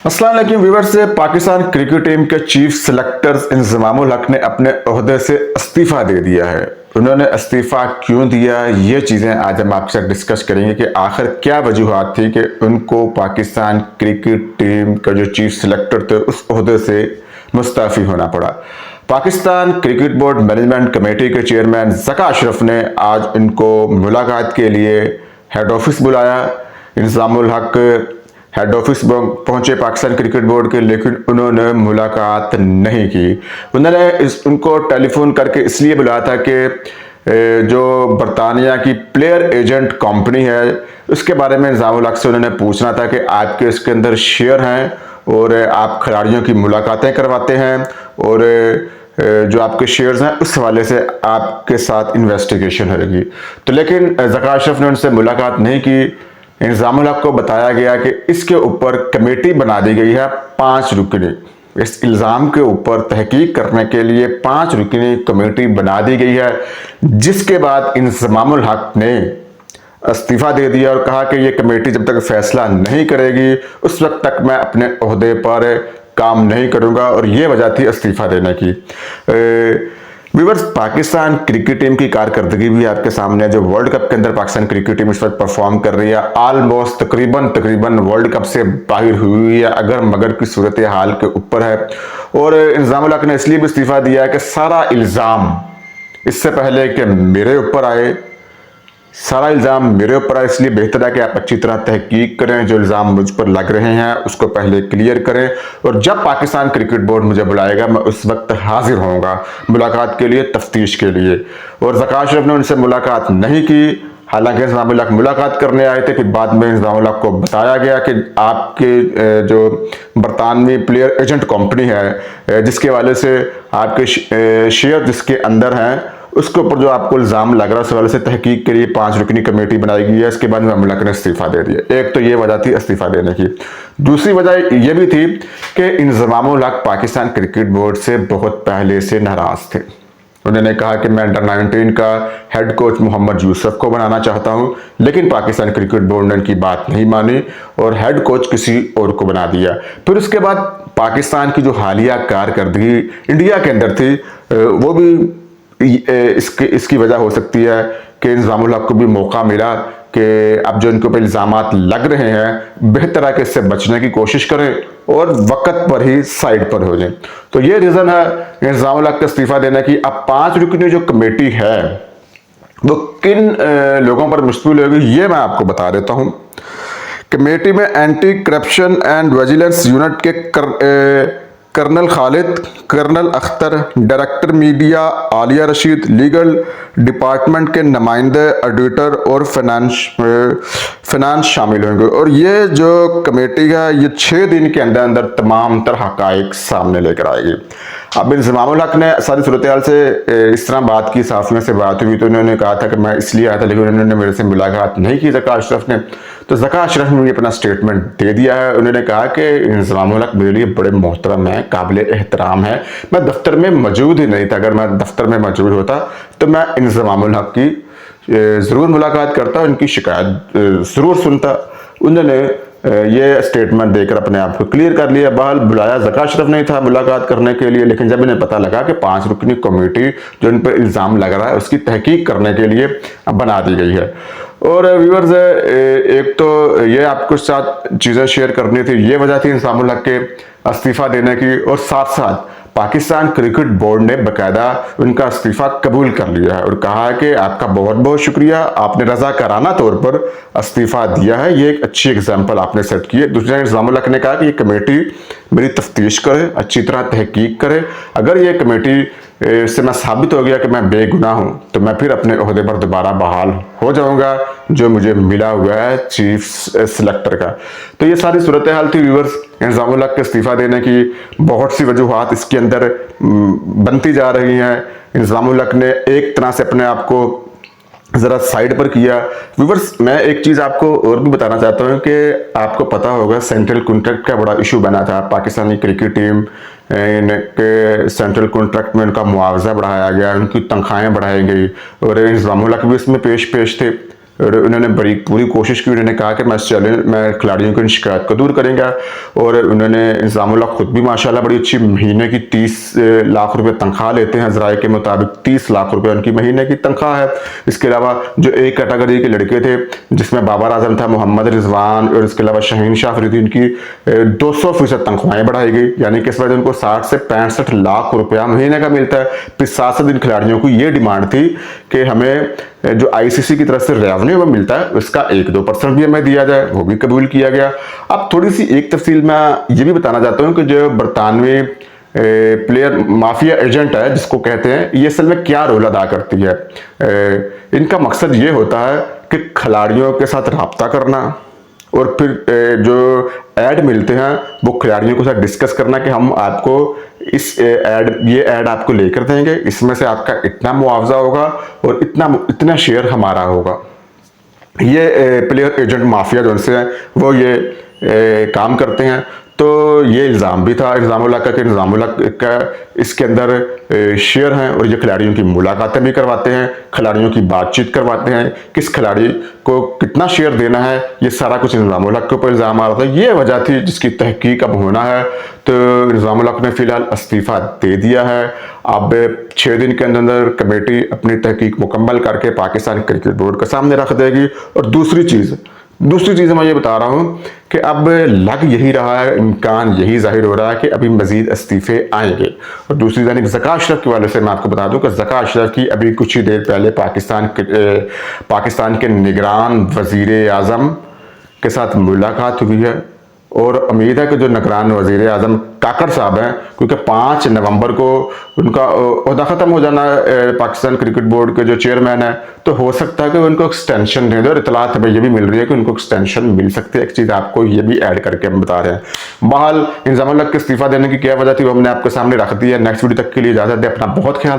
अस्सलाम वालेकुम viewers. Pakistan cricket team के चीफ सिलेक्टर इंजमामुल हक ने अपने ओहदे से इस्तीफा दे दिया है। उन्होंने इस्तीफा क्यों दिया, ये चीज़ें आज हम आपसे डिस्कस करेंगे कि आखिर क्या वजूहात थी कि उनको पाकिस्तान क्रिकेट टीम का जो चीफ सिलेक्टर थे उस ओहदे से मुस्ताफ़ी होना पड़ा। Pakistan cricket board management committee के चेयरमैन ज़का अशरफ ने आज इनको मुलाकात के लिए हेड ऑफिस बुलाया। इंजमामुल हक हेड ऑफिस पहुंचे पाकिस्तान क्रिकेट बोर्ड के, लेकिन उन्होंने मुलाकात नहीं की। उन्होंने उनको टेलीफोन करके इसलिए बुलाया था कि जो बरतानिया की प्लेयर एजेंट कंपनी है उसके बारे में इंजमामुल हक से उन्होंने पूछना था कि आपके इसके अंदर शेयर हैं और आप खिलाड़ियों की मुलाकातें करवाते हैं और जो आपके शेयर्स हैं उस हवाले से आपके साथ इन्वेस्टिगेशन होगी। तो लेकिन ज़का अशरफ ने उनसे मुलाकात नहीं की। इंजमामुल हक को बताया गया कि इसके ऊपर कमेटी बना दी गई है 5 रुकनी। इस इल्ज़ाम के ऊपर तहकीक करने के लिए 5 रुकनी कमेटी बना दी गई है, जिसके बाद इंजमामुल हक ने इस्तीफा दे दिया और कहा कि ये कमेटी जब तक फैसला नहीं करेगी उस वक्त तक मैं अपने ओहदे पर काम नहीं करूंगा, और ये वजह थी इस्तीफा देने की। व्यूअर्स, पाकिस्तान क्रिकेट टीम की कारकर्दगी भी आपके सामने है। जो वर्ल्ड कप के अंदर पाकिस्तान क्रिकेट टीम इस वक्त परफॉर्म कर रही है, ऑलमोस्ट तकरीबन वर्ल्ड कप से बाहर हुई है, अगर मगर की सूरत हाल के ऊपर है। और इंजमामुल हक ने इसलिए भी इस्तीफा दिया है कि सारा इल्ज़ाम इससे पहले कि मेरे ऊपर आए, सारा इल्ज़ाम मेरे ऊपर है, इसलिए बेहतर है कि आप अच्छी तरह तहकीक करें, जो इल्ज़ाम मुझ पर लग रहे हैं उसको पहले क्लियर करें, और जब पाकिस्तान क्रिकेट बोर्ड मुझे बुलाएगा मैं उस वक्त हाजिर होऊंगा मुलाकात के लिए, तफ्तीश के लिए। और ज़का अशरफ ने उनसे मुलाकात नहीं की। हालांकि इंजमामुल हक मुलाकात करने आए थे, फिर बाद में इंजमामुल हक को बताया गया कि आपके जो बरतानवी प्लेयर एजेंट कंपनी है जिसके हवाले से आपके शेयर जिसके अंदर हैं उसके ऊपर जो आपको इल्ज़ाम लग रहा है उस हवाले से तहकीक के लिए 5 रुकनी कमेटी बनाई गई है। इसके बाद इंजमामुल हक ने इस्तीफा दे दिया। एक तो ये वजह थी इस्तीफा देने की। दूसरी वजह यह भी थी कि इंजमामुल हक पाकिस्तान क्रिकेट बोर्ड से बहुत पहले से नाराज थे। उन्होंने कहा कि मैं अंडर 19 का हेड कोच मोहम्मद यूसुफ को बनाना चाहता हूं, लेकिन पाकिस्तान क्रिकेट बोर्ड ने उनकी बात नहीं मानी और हेड कोच किसी और को बना दिया। फिर उसके बाद पाकिस्तान की जो हालिया कारकर्दगी इंडिया के अंदर थी वो भी इसकी वजह हो सकती है कि इंजमामुल हक को भी मौका मिला कि अब जो इनके ऊपर इल्ज़ामात लग रहे हैं बेहतर है कि इससे बचने की कोशिश करें और वक्त पर ही साइड पर हो जाए। तो ये रीज़न है इंजमामुल हक का इस्तीफा देने की। अब 5 रुकनी जो कमेटी है वो किन लोगों पर मुश्तमिल होगी ये मैं आपको बता देता हूँ। कमेटी में anti corruption and vigilance unit के colonel Khalid, colonel Akhtar, director media Aliya Rashid, legal department के नुमाइंदे, ऑडिटर और फाइनेंस शामिल होंगे। और ये जो कमेटी है ये 6 दिन के अंदर अंदर तमाम तरह हक़ाइक़ सामने लेकर आएगी। अब इंजमामुल हक ने सारी सूरत हाल से इस तरह बात की, साफियों से बात हुई तो उन्होंने कहा था कि मैं इसलिए आया था, लेकिन उन्होंने मेरे से मुलाकात नहीं की ज़का अशरफ ने। तो ज़का अशरफ ने अपना स्टेटमेंट दे दिया है। उन्होंने कहा कि इंजमामुल हक मेरे लिए बड़े मोहतरम है, काबिल एहतराम है, मैं दफ्तर में मौजूद ही नहीं था, अगर मैं दफ्तर में मौजूद होता तो मैं इंजमामुल हक की ज़रूर मुलाकात करता, उनकी शिकायत ज़रूर सुनता। उन्होंने ये स्टेटमेंट देकर अपने आप को क्लियर कर लिया। बहरहाल बुलाया ज़का अशरफ नहीं था मुलाकात करने के लिए, लेकिन जब इन्हें पता लगा कि 5 रुकनी कमेटी जो इन पर इल्ज़ाम लग रहा है उसकी तहकीक करने के लिए बना दी गई है। और व्यूअर्स, एक तो ये आपको साथ चीज़ें शेयर करनी थी, ये वजह थी इंजमामुल हक के इस्तीफा देने की, और साथ साथ पाकिस्तान क्रिकेट बोर्ड ने बाकायदा उनका इस्तीफा कबूल कर लिया है और कहा है कि आपका बहुत बहुत शुक्रिया, आपने रज़ाकाराना तौर पर इस्तीफा दिया है, ये एक अच्छी एग्जाम्पल आपने सेट की है। दूसरा, इंजमामुल हक ने कहा कि ये कमेटी मेरी तफ्तीश करे, अच्छी तरह तहकीक करे, अगर ये कमेटी से मैं साबित हो गया कि मैं बेगुनाह हूं तो मैं फिर अपने ओहदे पर दोबारा बहाल हो जाऊंगा जो मुझे मिला हुआ है चीफ सिलेक्टर का। तो ये सारी सूरत हाल थी व्यूअर्स इंजमामुल हक के इस्तीफा देने की। बहुत सी वजूहात इसके अंदर बनती जा रही हैं। इंजमामुल हक ने एक तरह से अपने आप को ज़रा साइड पर किया। व्यूअर्स, मैं एक चीज़ आपको और भी बताना चाहता हूँ कि आपको पता होगा सेंट्रल कॉन्ट्रैक्ट का बड़ा इशू बना था। पाकिस्तानी क्रिकेट टीम के सेंट्रल कॉन्ट्रैक्ट में उनका मुआवजा बढ़ाया गया, उनकी तनख्वाहें बढ़ाई गई और इंजमामुल हक भी इसमें पेश थे। और उन्होंने बड़ी पूरी कोशिश की। उन्होंने कहा कि मैं खिलाड़ियों की शिकायत को दूर करेंगे, और उन्होंने इंतजामुल्लाह खुद भी माशाल्लाह बड़ी अच्छी, महीने की 30 लाख रुपए तनख्वाह लेते हैं। ज़राए के मुताबिक 30 लाख रुपए उनकी महीने की तनख्वाह है। इसके अलावा जो एक कैटेगरी के लड़के थे जिसमें बाबर आजम था, मोहम्मद रिजवान और इसके अलावा शाहीन शाह अफरीदी, उनकी 200% तनख्वाहें बढ़ाई गई, यानी कि इस वजह उनको 60 से 65 लाख रुपया महीने का मिलता है। फिर 7 दिन खिलाड़ियों को ये डिमांड थी कि हमें जो आईसीसी की तरफ से रेवेन्यू में मिलता है उसका 1-2% भी हमें दिया जाए, वो भी कबूल किया गया। अब थोड़ी सी एक तफसील मैं ये भी बताना चाहता हूँ कि जो बरतानवी प्लेयर माफिया एजेंट है जिसको कहते हैं, ये असल में क्या रोल अदा करती है। इनका मकसद ये होता है कि खिलाड़ियों के साथ रब्ता करना, और फिर जो ऐड मिलते हैं वो खिलाड़ियों के साथ डिस्कस करना कि हम आपको ये ऐड आपको लेकर देंगे, इसमें से आपका इतना मुआवजा होगा और इतना शेयर हमारा होगा। ये प्लेयर एजेंट माफिया जो से हैं वो ये काम करते हैं। तो ये इल्ज़ाम भी था इंतजामुल्लाह का कि इंतजामुल्लाह का इसके अंदर शेयर हैं, और ये खिलाड़ियों की मुलाकातें भी करवाते हैं, खिलाड़ियों की बातचीत करवाते हैं, किस खिलाड़ी को कितना शेयर देना है, ये सारा कुछ इंतजामुल्लाह के ऊपर इल्ज़ाम आ रहा था। ये वजह थी जिसकी तहकीक अब होना है। तो इंतजामुल्लाह ने फिलहाल इस्तीफ़ा दे दिया है। अब 6 दिन के अंदर कमेटी अपनी तहकीक मुकम्मल करके पाकिस्तान क्रिकेट बोर्ड के सामने रख देगी। और दूसरी चीज़ मैं ये बता रहा हूँ कि अब लग यही रहा है, इम्कान यही जाहिर हो रहा है कि अभी मजीद इस्तीफे आएंगे। और दूसरी जानिब ज़का अशरफ के वाले से मैं आपको बता दूं कि ज़का अशरफ की अभी कुछ ही देर पहले पाकिस्तान के निगरान वज़ीर आज़म के साथ मुलाकात हुई है, और उम्मीद है कि जो निगरान वज़ीर आज़म काकड़ साहब हैं, क्योंकि 5 नवंबर को उनका ओहदा ख़त्म हो जाना है, पाकिस्तान क्रिकेट बोर्ड के जो चेयरमैन है, तो हो सकता है कि उनको एक्सटेंशन दे दे। और इतलात हमें ये भी मिल रही है कि उनको एक्सटेंशन मिल सकती है। एक चीज़ आपको ये भी ऐड करके हम बता रहे हैं। बहरहाल इंतजामुल्लाह के इस्तीफ़ा देने की क्या वजह थी वो हमने आपके सामने रख दी है। नेक्स्ट वीडियो तक के लिए इजाज़त दें, अपना बहुत ख्याल रखें।